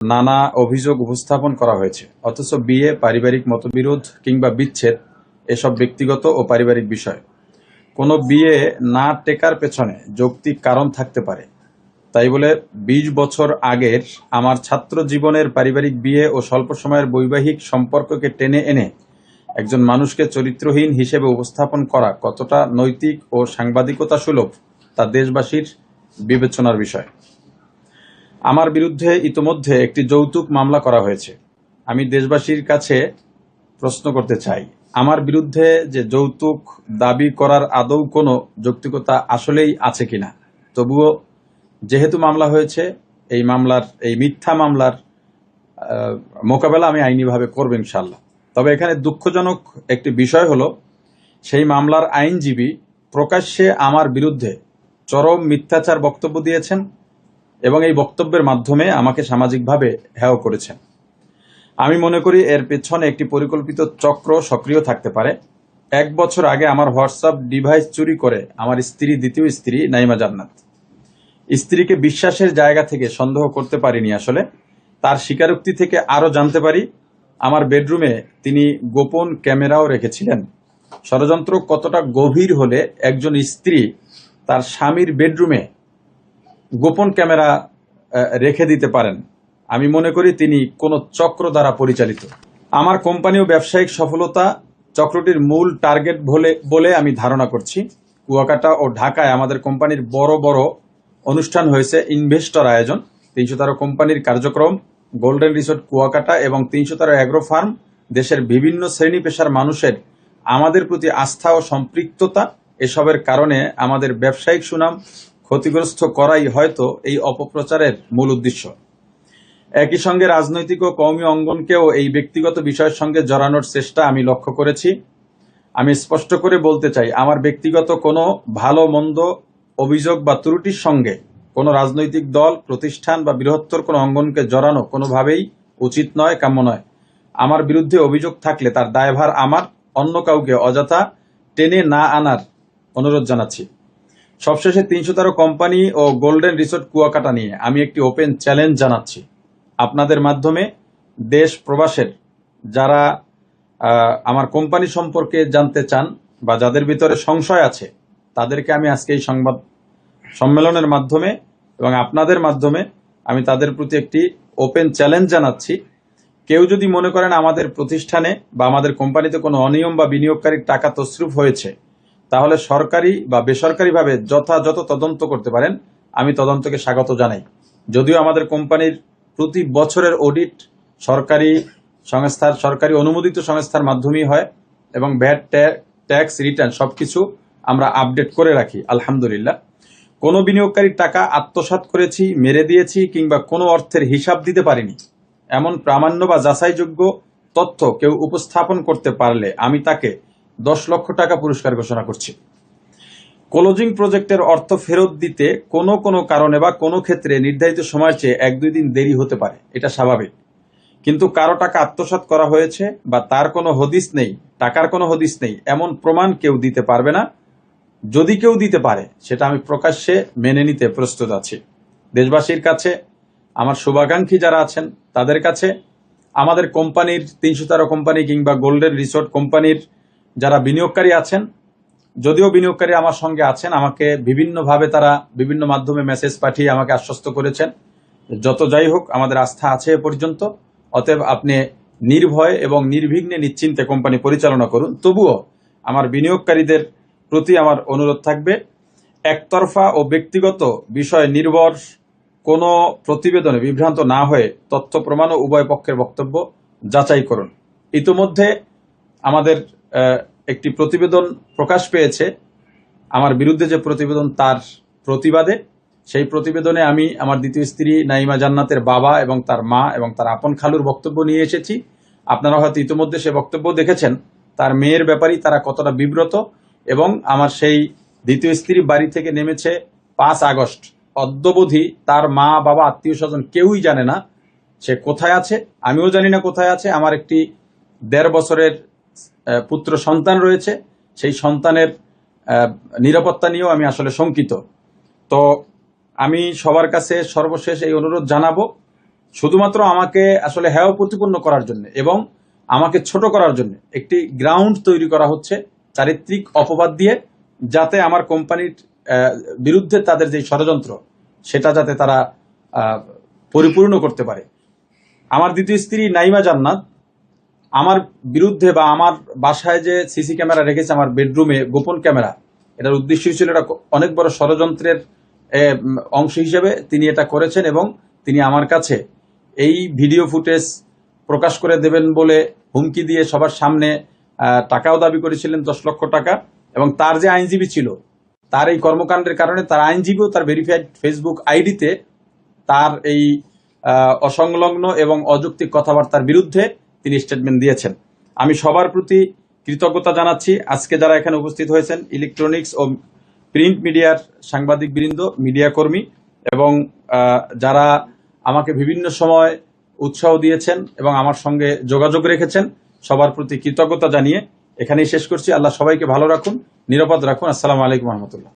নানা অভিযোগ উপস্থাপন করা হয়েছে, অথচ বিয়ে, পারিবারিক মতবিরোধ কিংবা বিচ্ছেদ এসব ব্যক্তিগত ও পারিবারিক বিষয়। কোনো বিয়ে না টেকার পেছনে যৌক্তিক কারণ থাকতে পারে। তাই বলে ২০ বছর আগের আমার ছাত্র জীবনের পারিবারিক বিয়ে ও স্বল্প সময়ের বৈবাহিক সম্পর্ককে টেনে এনে একজন মানুষকে চরিত্রহীন হিসেবে উপস্থাপন করা কতটা নৈতিক ও সাংবাদিকতা সুলভ তা দেশবাসীর বিবেচনার বিষয়। আমার বিরুদ্ধে ইতোমধ্যে একটি যৌতুক মামলা করা হয়েছে। আমি দেশবাসীর কাছে প্রশ্ন করতে চাই, আমার বিরুদ্ধে যে যৌতুক দাবি করার আদৌ কোনো যৌক্তিকতা আসলেই আছে কিনা। তবুও যেহেতু মামলা হয়েছে, এই মিথ্যা মামলার মোকাবেলা আমি আইনিভাবে করব ইনশাল্লাহ। তবে এখানে দুঃখজনক একটি বিষয় হলো, সেই মামলার আইনজীবী প্রকাশ্যে আমার বিরুদ্ধে চরম মিথ্যাচার বক্তব্য দিয়েছেন এবং এই বক্তব্যের মাধ্যমে আমাকে সামাজিকভাবে হেয় করেছেন। আমি মনে করি এর পেছনে একটি পরিকল্পিত চক্র সক্রিয় থাকতে পারে। ১ বছর আগে আমার হোয়াটসঅ্যাপ ডিভাইস চুরি করে আমার দ্বিতীয় স্ত্রী নাইমা জান্নাত। স্ত্রীকে বিশ্বাসের জায়গা থেকে সন্দেহ করতে পারিনি আসলে। তার স্বীকারোক্তি থেকে আরও জানতে পারি, আমার বেডরুমে তিনি গোপন ক্যামেরাও রেখেছিলেন। ষড়যন্ত্র কতটা গভীর হলে একজন স্ত্রী তার স্বামীর বেডরুমে গোপন ক্যামেরা রেখে দিতে পারেন, আমি মনে করি তিনি কোনো চক্র দ্বারা পরিচালিত। আমার কোম্পানি ও ব্যবসায়িক সফলতা চক্রটির মূল টার্গেট বলে আমি ধারণা করছি। কুয়াকাটা ও ঢাকায় আমাদের কোম্পানির বড় বড় অনুষ্ঠান হয়েছে, ইনভেস্টর আয়োজন, ৩১৩ কোম্পানির কার্যক্রম, গোল্ডেন রিসোর্ট কুয়াকাটা এবং ৩১৩ অ্যাগ্রো ফার্ম, দেশের বিভিন্ন শ্রেণী পেশার মানুষের আমাদের প্রতি আস্থা ও সম্পৃক্ততা, এসবের কারণে আমাদের ব্যবসায়িক সুনাম ক্ষতিগ্রস্ত করাই হয়তো এই অপপ্রচারের মূল উদ্দেশ্য। একই সঙ্গে রাজনৈতিক ও কওমি অঙ্গনকেও এই ব্যক্তিগত বিষয়ের সঙ্গে জড়ানোর চেষ্টা আমি লক্ষ্য করেছি। আমি স্পষ্ট করে বলতে চাই, আমার ব্যক্তিগত কোনো ভালো মন্দ অভিযোগ বা ত্রুটির সঙ্গে কোনো রাজনৈতিক দল, প্রতিষ্ঠান বা বৃহত্তর কোনো অঙ্গনকে জড়ানো কোনোভাবেই উচিত নয়, কাম্য নয়। আমার বিরুদ্ধে অভিযোগ থাকলে তার দায়ভার আমার, অন্য কাউকে অযথা টেনে না আনার অনুরোধ জানাচ্ছি। সবশেষে ৩১৩ কোম্পানি ও গোল্ডেন রিসোর্ট কুয়াকাটা নিয়ে আমি একটি ওপেন চ্যালেঞ্জ জানাচ্ছি। আপনাদের মাধ্যমে দেশ প্রবাসের যারা আমার কোম্পানি সম্পর্কে জানতে চান বা যাদের ভিতরে সংশয় আছে, তাদেরকে আমি আজকে এই সংবাদ সম্মেলনের মাধ্যমে এবং আপনাদের মাধ্যমে আমি তাদের প্রতি একটি ওপেন চ্যালেঞ্জ জানাচ্ছি। কেউ যদি মনে করেন আমাদের প্রতিষ্ঠানে বা আমাদের কোম্পানিতে কোনো অনিয়ম বা বিনিয়োগকারীর টাকা তছরুপ হয়েছে, তাহলে সরকারি বা বেসরকারিভাবে যথাযথ তদন্ত করতে পারেন। আমি তদন্তকে স্বাগত জানাই। যদিও আমাদের কোম্পানির প্রতি বছরের অডিট সরকারি অনুমোদিত সংস্থার মাধ্যমেই হয় এবং ভ্যাট, ট্যাক্স রিটার্ন সবকিছু আমরা আপডেট করে রাখি আলহামদুলিল্লাহ। কোনো বিনিয়োগকারীর টাকা আত্মসাৎ করেছি, মেরে দিয়েছি কিংবা কোনো অর্থের হিসাব দিতে পারিনি এমন প্রামাণ্য বা যাচাইযোগ্য তথ্য কেউ উপস্থাপন করতে পারলে আমি তাকে ১০ লক্ষ টাকা পুরস্কার ঘোষণা করছি। ক্লোজিং প্রজেক্টের অর্থ ফেরত দিতে কোনো কারণে বা কোনো ক্ষেত্রে নির্ধারিত সময়ের চেয়ে ১-২ দিন দেরি হতে পারে, এটা স্বাভাবিক। কিন্তু কারো টাকা আত্মসাৎ করা হয়েছে বা তার কোনো হদিস নেই, টাকার কোনো হদিস নেই, এমন প্রমাণ কেউ দিতে পারবে না। যদি কেউ দিতে পারে, সেটা আমি প্রকাশ্যে মেনে নিতে প্রস্তুত আছি। দেশবাসীর কাছে, আমার শুভাকাঙ্ক্ষী যারা আছেন তাদের কাছে, আমাদের কোম্পানির ৩১৩ কোম্পানি কিংবা গোল্ডেন রিসোর্ট কোম্পানির যারা বিনিয়োগকারী আছেন, যদিও বিনিয়োগকারী আমার সঙ্গে আছেন, আমাকে বিভিন্নভাবে তারা বিভিন্ন মাধ্যমে মেসেজ পাঠিয়ে আমাকে আশ্বস্ত করেছেন। যত যাই হোক, আমাদের আস্থা আছে এ পর্যন্ত। অতএব আপনি নির্ভয় এবং নির্বিঘ্নে নিশ্চিন্তে কোম্পানি পরিচালনা করুন। তবুও আমার বিনিয়োগকারীদের প্রতি আমার অনুরোধ থাকবে, একতরফা ও ব্যক্তিগত বিষয়ে নির্ভর কোনো প্রতিবেদনে বিভ্রান্ত না হয়ে তথ্য প্রমাণ ও উভয় পক্ষের বক্তব্য যাচাই করুন। ইতোমধ্যে আমাদের একটি প্রতিবেদন প্রকাশ পেয়েছে আমার বিরুদ্ধে, যে প্রতিবেদন তার প্রতিবাদে। সেই প্রতিবেদনে আমি আমার দ্বিতীয় স্ত্রী নাইমা জান্নাতের বাবা এবং তার মা এবং তার আপন খালুর বক্তব্য নিয়ে এসেছি। আপনারা হয়তো ইতোমধ্যে সে বক্তব্য দেখেছেন। তার মেয়ের ব্যাপারেই তারা কতটা বিব্রত, এবং আমার সেই দ্বিতীয় স্ত্রী বাড়ি থেকে নেমেছে ৫ আগস্ট। অদ্যবধি তার মা, বাবা, আত্মীয় স্বজন কেউই জানে না সে কোথায় আছে। আমিও জানি না কোথায় আছে। আমার একটি ১.৫ বছরের পুত্র সন্তান রয়েছে। সেই সন্তানের নিরাপত্তা নিয়েও আমি আসলে শঙ্কিত। তো আমি সবার কাছে সর্বশেষ এই অনুরোধ জানাবো, শুধুমাত্র আমাকে আসলে হেয় প্রতিপন্ন করার জন্য এবং আমাকে ছোট করার জন্য একটি গ্রাউন্ড তৈরি করা হচ্ছে চারিত্রিক অপবাদ দিয়ে, যাতে আমার কোম্পানির বিরুদ্ধে তাদের যে ষড়যন্ত্র সেটা যাতে তারা পরিপূর্ণ করতে পারে। আমার দ্বিতীয় স্ত্রী নাইমা জান্নাত আমার বিরুদ্ধে বা আমার বাসায় যে সিসি ক্যামেরা রেখেছে, আমার বেডরুমে গোপন ক্যামেরা, এটার উদ্দেশ্য ছিল এটা অনেক বড় ষড়যন্ত্রের অংশ হিসেবে তিনি এটা করেছেন এবং তিনি আমার কাছে এই ভিডিও ফুটেজ প্রকাশ করে দেবেন বলে হুমকি দিয়ে সবার সামনে টাকাও দাবি করেছিলেন, 10 লক্ষ টাকা। এবং তার যে আইনজীবী ছিল, তার এই কর্মকাণ্ডের কারণে তার আইনজীবীও তার ভেরিফাইড ফেসবুক আইডিতে তার এই অসংলগ্ন এবং অযৌক্তিক কথাবার্তার বিরুদ্ধে তিনি স্টেটমেন্ট দিয়েছেন। আমি সবার প্রতি কৃতজ্ঞতা জানাচ্ছি। আজকে যারা এখানে উপস্থিত হয়েছেন, ইলেকট্রনিক্স ও প্রিন্ট মিডিয়ার সাংবাদিক বৃন্দ, মিডিয়া কর্মী, এবং যারা আমাকে বিভিন্ন সময় উৎসাহ দিয়েছেন এবং আমার সঙ্গে যোগাযোগ রেখেছেন, সবার প্রতি কৃতজ্ঞতা জানিয়ে এখানেই শেষ করছি। আল্লাহ সবাইকে ভালো রাখুন, নিরাপদ রাখুন। আসসালামু আলাইকুম রহমতুল্লাহ।